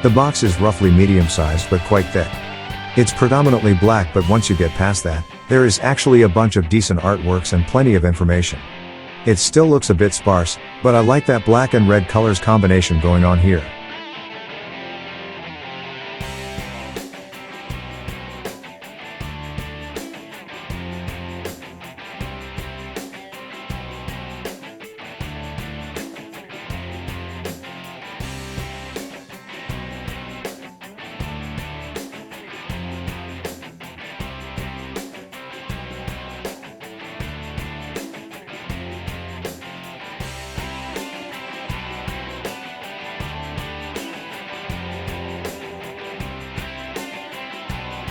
The box is roughly medium-sized but quite thick. It's predominantly black, but once you get past that, there is actually a bunch of decent artworks and plenty of information. It still looks a bit sparse, but I like that black and red colors combination going on here.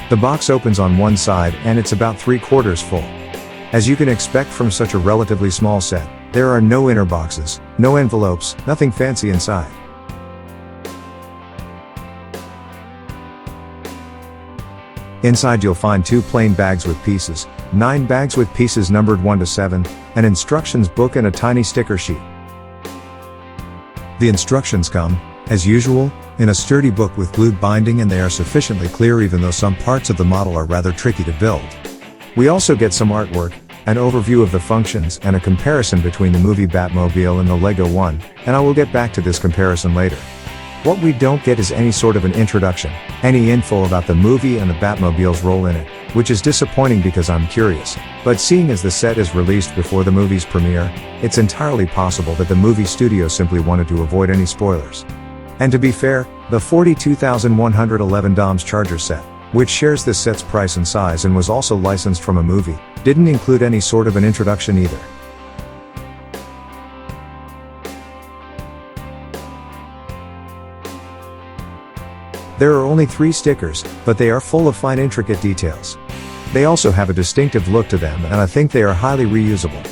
The box opens on one side and it's about 3/4 full. As you can expect from such a relatively small set, there are no inner boxes, no envelopes, nothing fancy inside. Inside you'll find 2 plain bags with pieces, 9 bags with pieces numbered 1 to 7, an instructions book and a tiny sticker sheet. The instructions come, as usual, in a sturdy book with glued binding, and they are sufficiently clear even though some parts of the model are rather tricky to build. We also get some artwork, an overview of the functions, and a comparison between the movie Batmobile and the Lego one, and I will get back to this comparison later. What we don't get is any sort of an introduction, any info about the movie and the Batmobile's role in it, which is disappointing because I'm curious, but seeing as the set is released before the movie's premiere, it's entirely possible that the movie studio simply wanted to avoid any spoilers. And to be fair, the $42,111 Charger set, which shares this set's price and size and was also licensed from a movie, didn't include any sort of an introduction either. There are only 3 stickers, but they are full of fine intricate details. They also have a distinctive look to them, and I think they are highly reusable.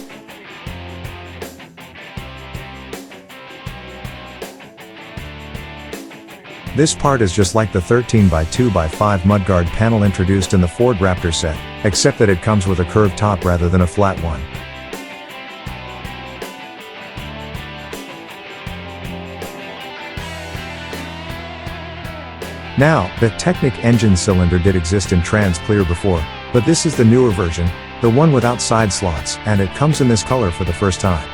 This part is just like the 13x2x5 mudguard panel introduced in the Ford Raptor set, except that it comes with a curved top rather than a flat one. Now, the Technic engine cylinder did exist in trans clear before, but this is the newer version, the one without side slots, and it comes in this color for the first time.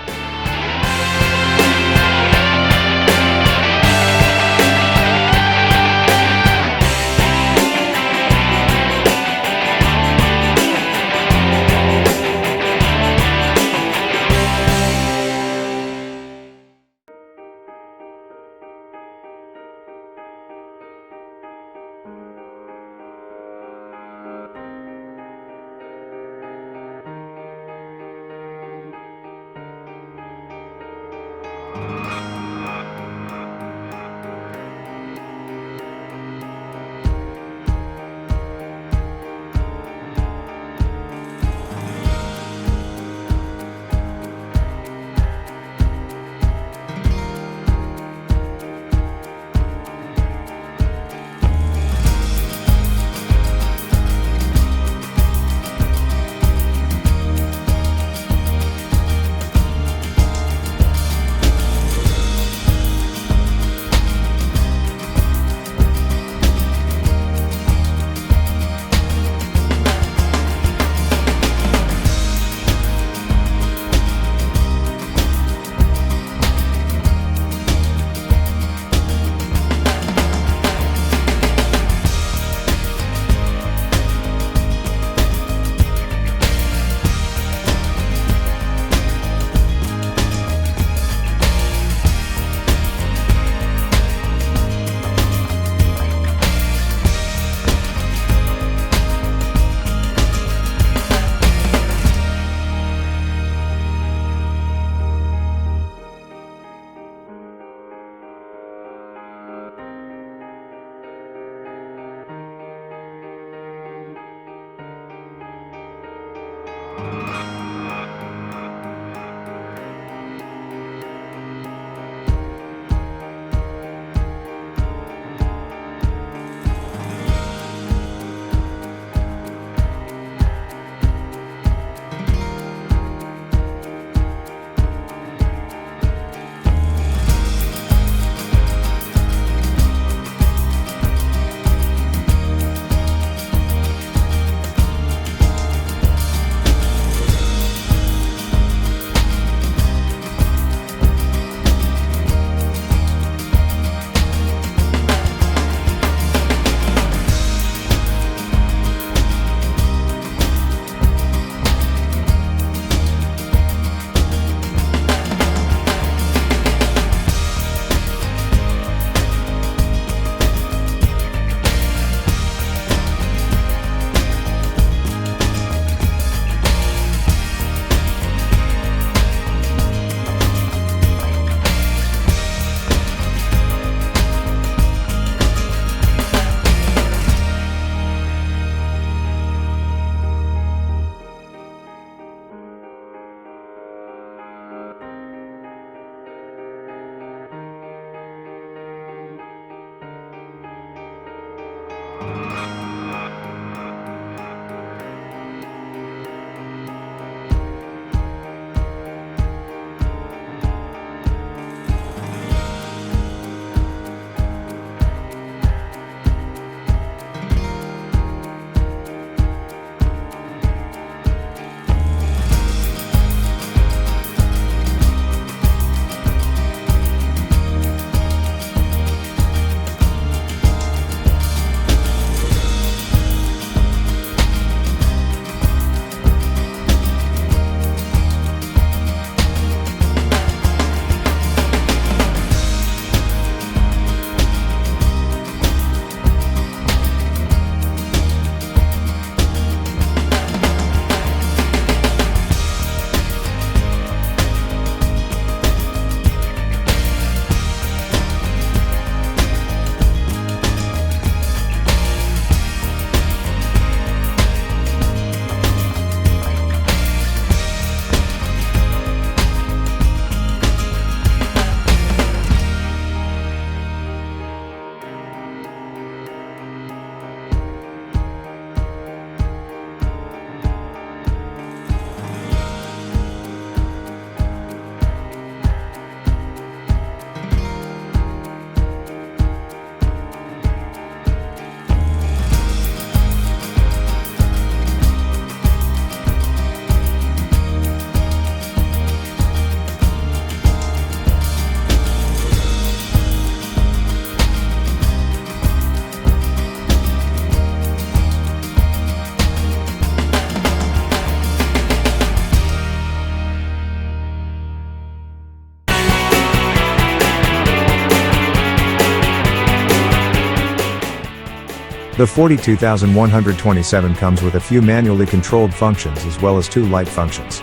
The 42127 comes with a few manually controlled functions as well as 2 light functions.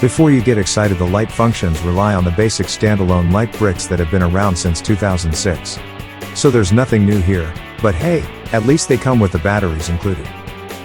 Before you get excited, the light functions rely on the basic standalone light bricks that have been around since 2006. So there's nothing new here, but hey, at least they come with the batteries included.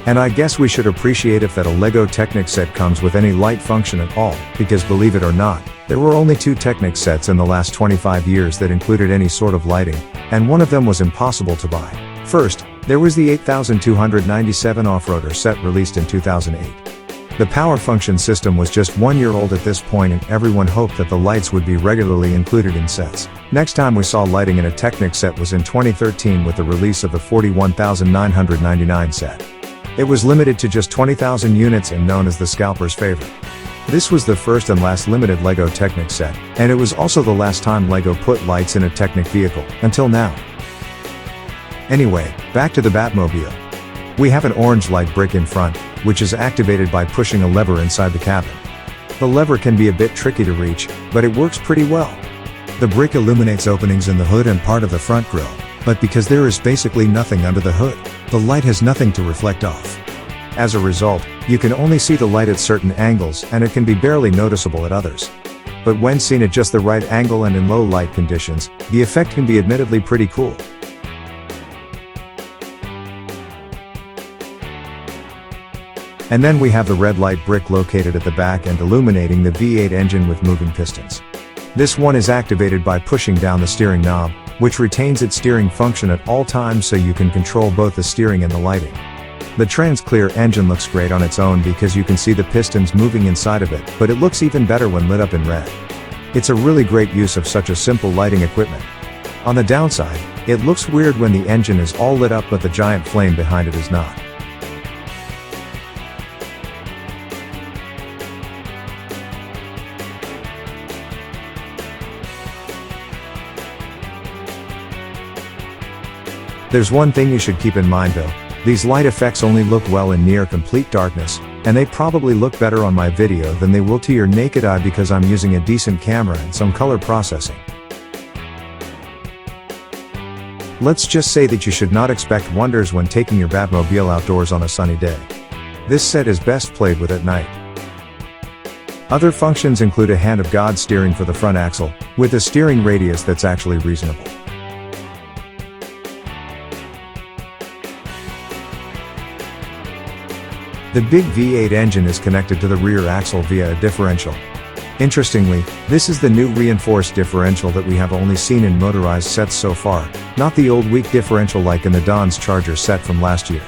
And I guess we should appreciate if that a LEGO Technic set comes with any light function at all, because believe it or not, there were only 2 Technic sets in the last 25 years that included any sort of lighting, and one of them was impossible to buy. First, there was the 8297 off-roader set released in 2008. The power function system was just 1 year old at this point, and everyone hoped that the lights would be regularly included in sets. Next time we saw lighting in a Technic set was in 2013 with the release of the 41999 set. It was limited to just 20,000 units and known as the scalper's favorite. This was the first and last limited LEGO Technic set, and it was also the last time LEGO put lights in a Technic vehicle, until now. Anyway, back to the Batmobile. We have an orange light brick in front, which is activated by pushing a lever inside the cabin. The lever can be a bit tricky to reach, but it works pretty well. The brick illuminates openings in the hood and part of the front grille, but because there is basically nothing under the hood, the light has nothing to reflect off. As a result, you can only see the light at certain angles, and it can be barely noticeable at others. But when seen at just the right angle and in low light conditions, the effect can be admittedly pretty cool. And then we have the red light brick located at the back and illuminating the V8 engine with moving pistons. This one is activated by pushing down the steering knob, which retains its steering function at all times so you can control both the steering and the lighting. The trans-clear engine looks great on its own because you can see the pistons moving inside of it, but it looks even better when lit up in red. It's a really great use of such a simple lighting equipment. On the downside, it looks weird when the engine is all lit up but the giant flame behind it is not. There's one thing you should keep in mind though, these light effects only look well in near complete darkness, and they probably look better on my video than they will to your naked eye because I'm using a decent camera and some color processing. Let's just say that you should not expect wonders when taking your Batmobile outdoors on a sunny day. This set is best played with at night. Other functions include a hand of God steering for the front axle, with a steering radius that's actually reasonable. The big V8 engine is connected to the rear axle via a differential. Interestingly, this is the new reinforced differential that we have only seen in motorized sets so far, not the old weak differential like in the Don's Charger set from last year.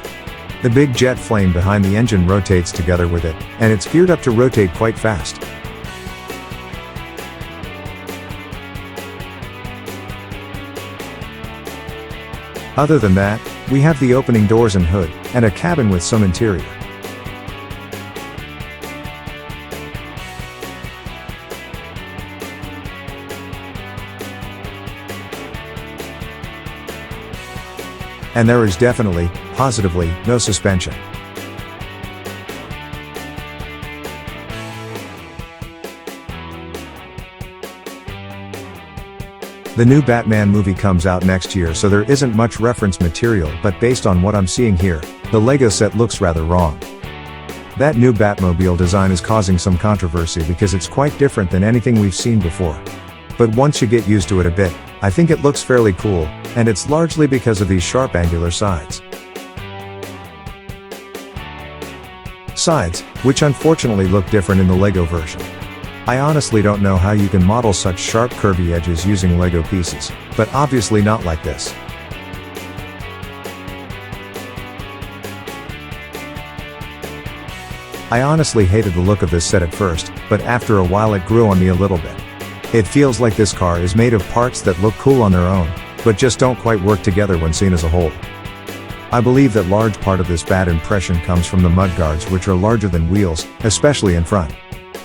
The big jet flame behind the engine rotates together with it, and it's geared up to rotate quite fast. Other than that, we have the opening doors and hood, and a cabin with some interior. And there is definitely, positively, no suspension. The new Batman movie comes out next year, so there isn't much reference material, but based on what I'm seeing here, the LEGO set looks rather wrong. That new Batmobile design is causing some controversy because it's quite different than anything we've seen before. But once you get used to it a bit, I think it looks fairly cool, and it's largely because of these sharp angular sides. Sides, which unfortunately look different in the LEGO version. I honestly don't know how you can model such sharp curvy edges using LEGO pieces, but obviously not like this. I honestly hated the look of this set at first, but after a while it grew on me a little bit. It feels like this car is made of parts that look cool on their own, but just don't quite work together when seen as a whole. I believe that large part of this bad impression comes from the mudguards, which are larger than wheels, especially in front.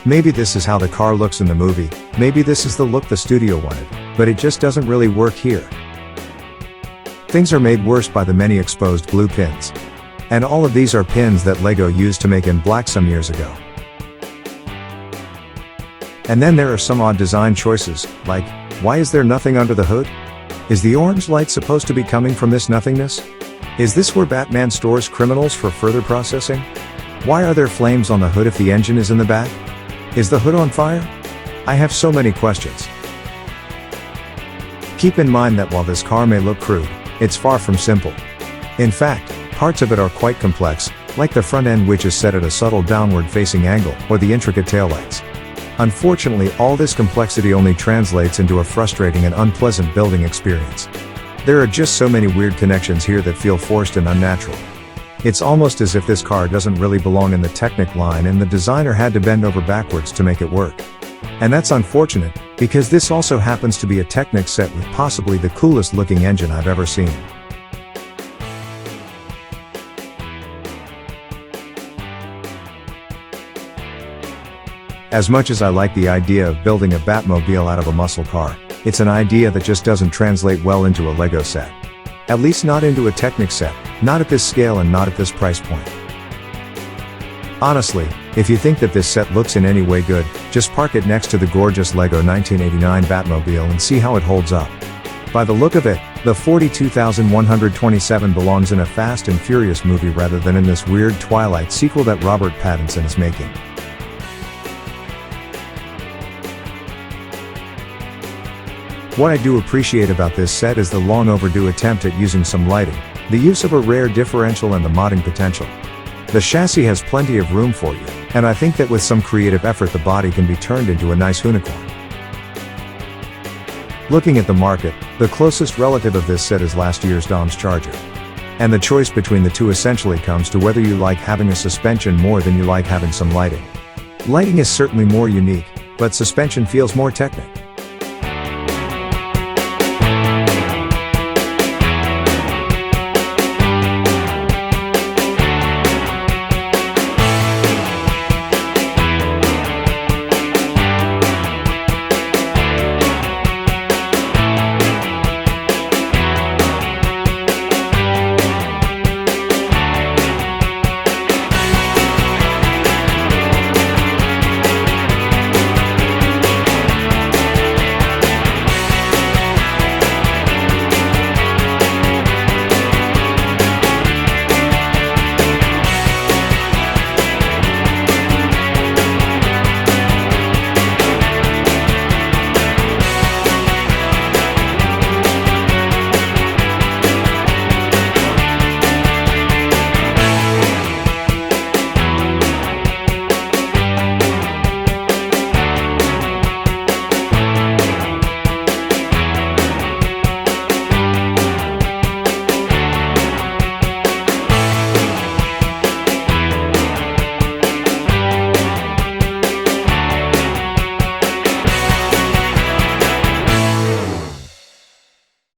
Maybe this is how the car looks in the movie, maybe this is the look the studio wanted, but it just doesn't really work here. Things are made worse by the many exposed blue pins. And all of these are pins that LEGO used to make in black some years ago. And then there are some odd design choices, like, why is there nothing under the hood? Is the orange light supposed to be coming from this nothingness? Is this where Batman stores criminals for further processing? Why are there flames on the hood if the engine is in the back? Is the hood on fire? I have so many questions. Keep in mind that while this car may look crude, it's far from simple. In fact, parts of it are quite complex, like the front end, which is set at a subtle downward facing angle, or the intricate taillights. Unfortunately, all this complexity only translates into a frustrating and unpleasant building experience. There are just so many weird connections here that feel forced and unnatural. It's almost as if this car doesn't really belong in the Technic line and the designer had to bend over backwards to make it work. And that's unfortunate, because this also happens to be a Technic set with possibly the coolest looking engine I've ever seen. As much as I like the idea of building a Batmobile out of a muscle car, it's an idea that just doesn't translate well into a Lego set. At least not into a Technic set, not at this scale and not at this price point. Honestly, if you think that this set looks in any way good, just park it next to the gorgeous Lego 1989 Batmobile and see how it holds up. By the look of it, the 42,127 belongs in a Fast and Furious movie rather than in this weird Twilight sequel that Robert Pattinson is making. What I do appreciate about this set is the long overdue attempt at using some lighting, the use of a rear differential and the modding potential. The chassis has plenty of room for you, and I think that with some creative effort the body can be turned into a nice unicorn. Looking at the market, the closest relative of this set is last year's Dom's Charger. And the choice between the two essentially comes to whether you like having a suspension more than you like having some lighting. Lighting is certainly more unique, but suspension feels more Technic.